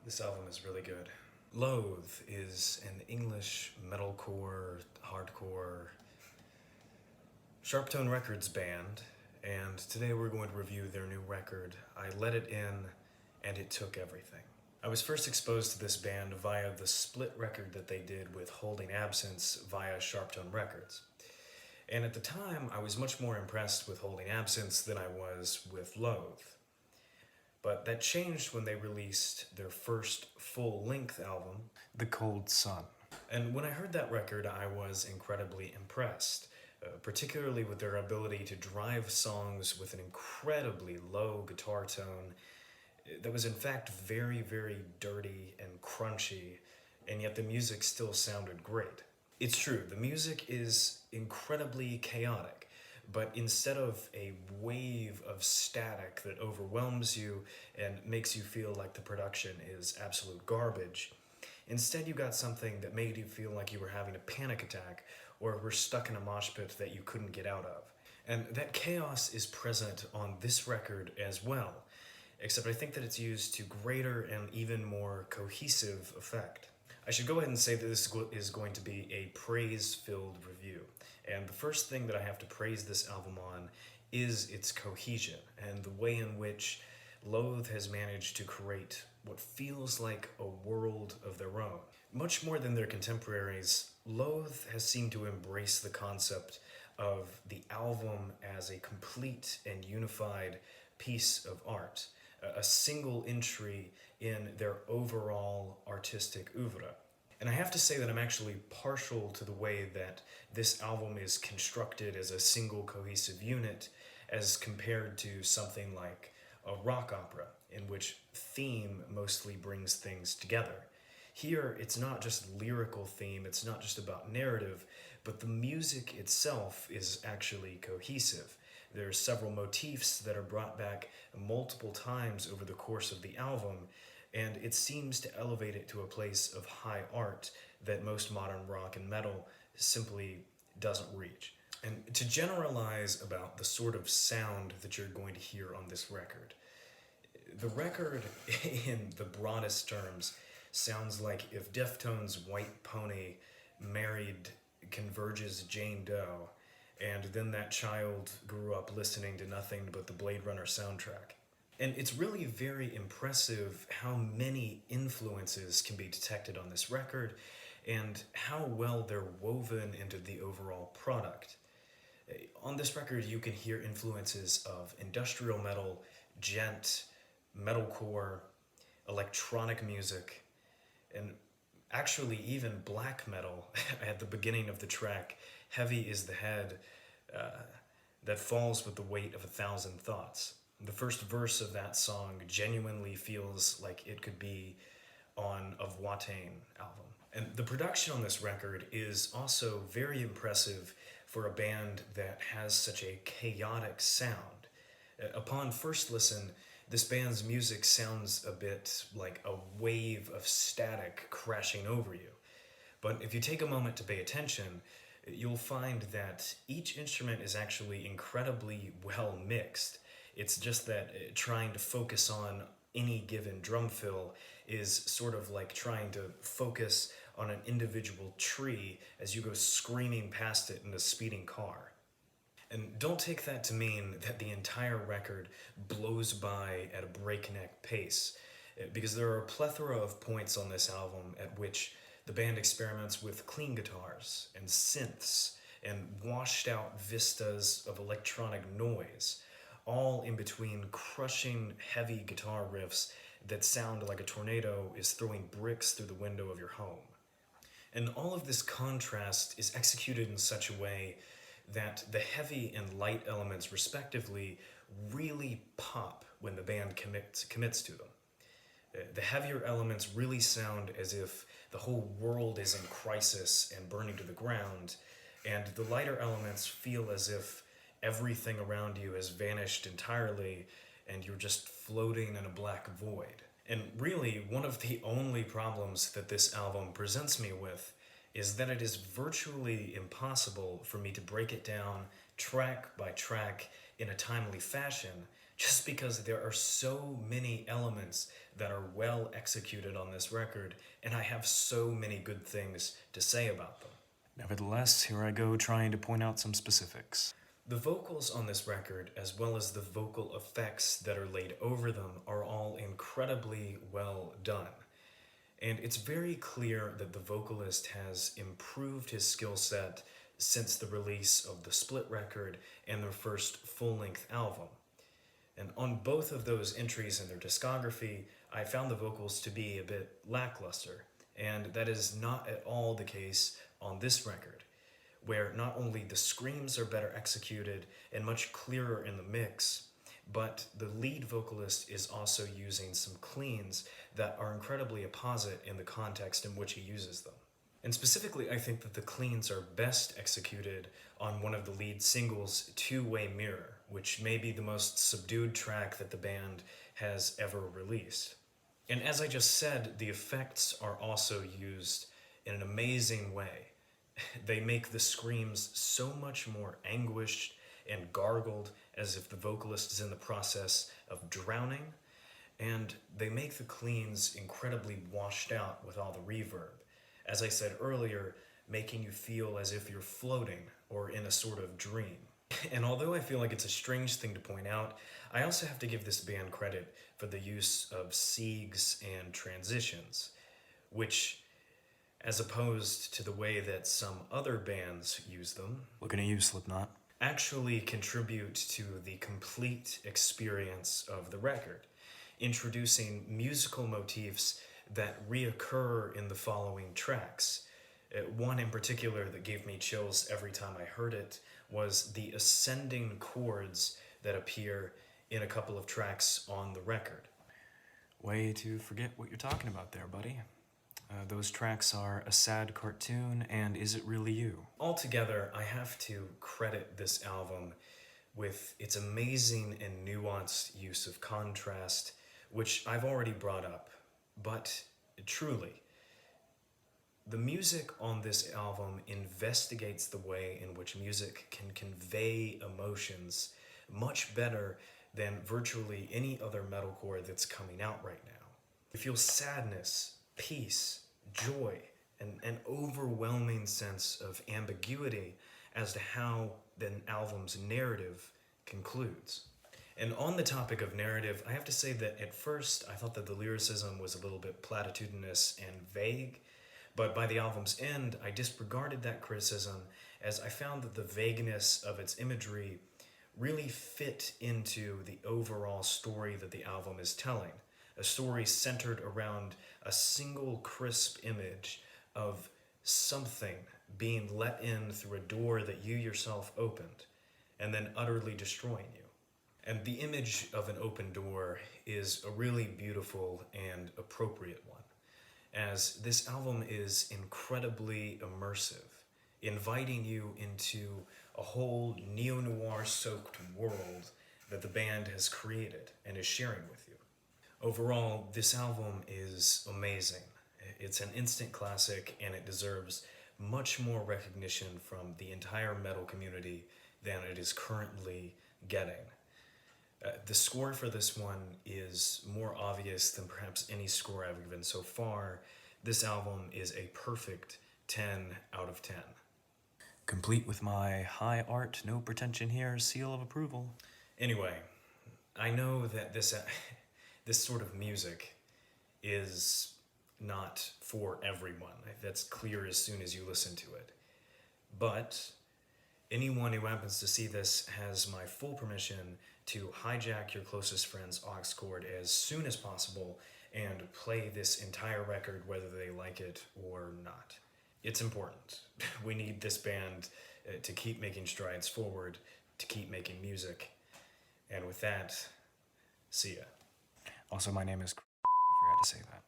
This album is really good. Loathe is an English metalcore, hardcore, Sharptone Records band, and today we're going to review their new record, I Let It In, and It Took Everything. I was first exposed to this band via the split record that they did with Holding Absence via Sharptone Records. And at the time, I was much more impressed with Holding Absence than I was with Loathe. But that changed when they released their first full-length album, The Cold Sun. And when I heard that record, I was incredibly impressed, particularly with their ability to drive songs with an incredibly low guitar tone that was in fact very, very dirty and crunchy, and yet the music still sounded great. It's true, the music is incredibly chaotic, but instead of a wave of static that overwhelms you and makes you feel like the production is absolute garbage, instead you got something that made you feel like you were having a panic attack or were stuck in a mosh pit that you couldn't get out of. And that chaos is present on this record as well, except I think that it's used to greater and even more cohesive effect. I should go ahead and say that this is going to be a praise-filled review. And the first thing that I have to praise this album on is its cohesion and the way in which Loathe has managed to create what feels like a world of their own. Much more than their contemporaries, Loathe has seemed to embrace the concept of the album as a complete and unified piece of art, a single entry in their overall artistic oeuvre. And I have to say that I'm actually partial to the way that this album is constructed as a single cohesive unit as compared to something like a rock opera, in which theme mostly brings things together. Here, it's not just lyrical theme, it's not just about narrative, but the music itself is actually cohesive. There are several motifs that are brought back multiple times over the course of the album, and it seems to elevate it to a place of high art that most modern rock and metal simply doesn't reach. And to generalize about the sort of sound that you're going to hear on this record, the record, in the broadest terms, sounds like if Deftones' White Pony married Converge's Jane Doe, and then that child grew up listening to nothing but the Blade Runner soundtrack. And it's really very impressive how many influences can be detected on this record and how well they're woven into the overall product. On this record, you can hear influences of industrial metal, gent, metalcore, electronic music, and actually even black metal. At the beginning of the track, Heavy is the Head that falls with the weight of 1,000 thoughts. The first verse of that song genuinely feels like it could be on a Watain album. And the production on this record is also very impressive for a band that has such a chaotic sound. Upon first listen, this band's music sounds a bit like a wave of static crashing over you. But if you take a moment to pay attention, you'll find that each instrument is actually incredibly well mixed. It's just that trying to focus on any given drum fill is sort of like trying to focus on an individual tree as you go screaming past it in a speeding car. And don't take that to mean that the entire record blows by at a breakneck pace, because there are a plethora of points on this album at which the band experiments with clean guitars and synths and washed out vistas of electronic noise, all in between crushing heavy guitar riffs that sound like a tornado is throwing bricks through the window of your home. And all of this contrast is executed in such a way that the heavy and light elements, respectively, really pop when the band commits to them. The heavier elements really sound as if the whole world is in crisis and burning to the ground, and the lighter elements feel as if everything around you has vanished entirely and you're just floating in a black void. And really, one of the only problems that this album presents me with is that it is virtually impossible for me to break it down track by track in a timely fashion, just because there are so many elements that are well executed on this record, and I have so many good things to say about them. Nevertheless, here I go trying to point out some specifics. The vocals on this record, as well as the vocal effects that are laid over them, are all incredibly well done. And it's very clear that the vocalist has improved his skill set since the release of the split record and their first full-length album. And on both of those entries in their discography, I found the vocals to be a bit lackluster. And that is not at all the case on this record, where not only the screams are better executed and much clearer in the mix, but the lead vocalist is also using some cleans that are incredibly apposite in the context in which he uses them. And specifically, I think that the cleans are best executed on one of the lead singles, Two-Way Mirror, which may be the most subdued track that the band has ever released. And as I just said, the effects are also used in an amazing way. They make the screams so much more anguished and gargled, as if the vocalist is in the process of drowning, and they make the cleans incredibly washed out with all the reverb. As I said earlier, making you feel as if you're floating or in a sort of dream. And although I feel like it's a strange thing to point out, I also have to give this band credit for the use of siegs and transitions, which, as opposed to the way that some other bands use them, looking at you, Slipknot, actually contribute to the complete experience of the record, introducing musical motifs that reoccur in the following tracks. One in particular that gave me chills every time I heard it was the ascending chords that appear in a couple of tracks on the record. Way to forget what you're talking about there, buddy. Those tracks are A Sad Cartoon and Is It Really You? Altogether, I have to credit this album with its amazing and nuanced use of contrast, which I've already brought up. But truly, the music on this album investigates the way in which music can convey emotions much better than virtually any other metalcore that's coming out right now. You feel sadness, peace, joy, and an overwhelming sense of ambiguity as to how the album's narrative concludes. And on the topic of narrative, I have to say that at first I thought that the lyricism was a little bit platitudinous and vague, but by the album's end, I disregarded that criticism as I found that the vagueness of its imagery really fit into the overall story that the album is telling. A story centered around a single crisp image of something being let in through a door that you yourself opened, and then utterly destroying you. And the image of an open door is a really beautiful and appropriate one, as this album is incredibly immersive, inviting you into a whole neo-noir soaked world that the band has created and is sharing with you. Overall, this album is amazing. It's an instant classic, and it deserves much more recognition from the entire metal community than it is currently getting. The score for this one is more obvious than perhaps any score I've given so far. This album is a perfect 10 out of 10. Complete with my high art, no pretension here seal of approval. Anyway, I know that this sort of music is not for everyone. That's clear as soon as you listen to it. But anyone who happens to see this has my full permission to hijack your closest friend's aux cord as soon as possible and play this entire record whether they like it or not. It's important. We need this band to keep making strides forward, to keep making music. And with that, see ya. Also, my name is I forgot to say that.